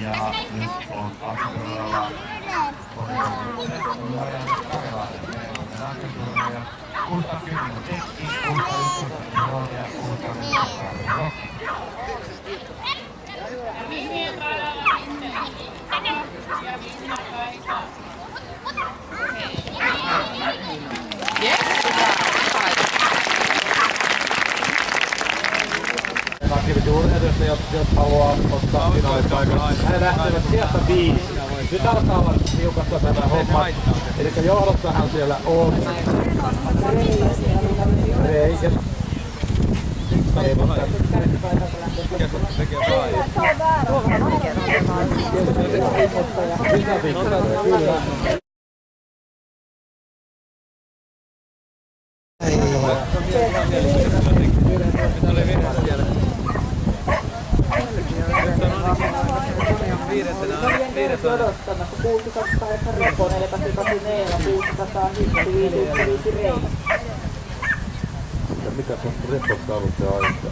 Ja nyt on Akuralla Kulta Kymmenen Tekki, Kulta Ykkönen ja Kulta Ykkönen. Aktiivisuudesta, jos haluaa ottaa finaalipaikan. He lähtevät sieltä 5. Nyt alkaa olla niukasta tämä homma. Elikkä johdossahan siellä on Reikä. Odottamassa 600 Eka Ripo, 484, 600 Hitti, 515 Reina. Mikä se on Ripossa ollut se aika?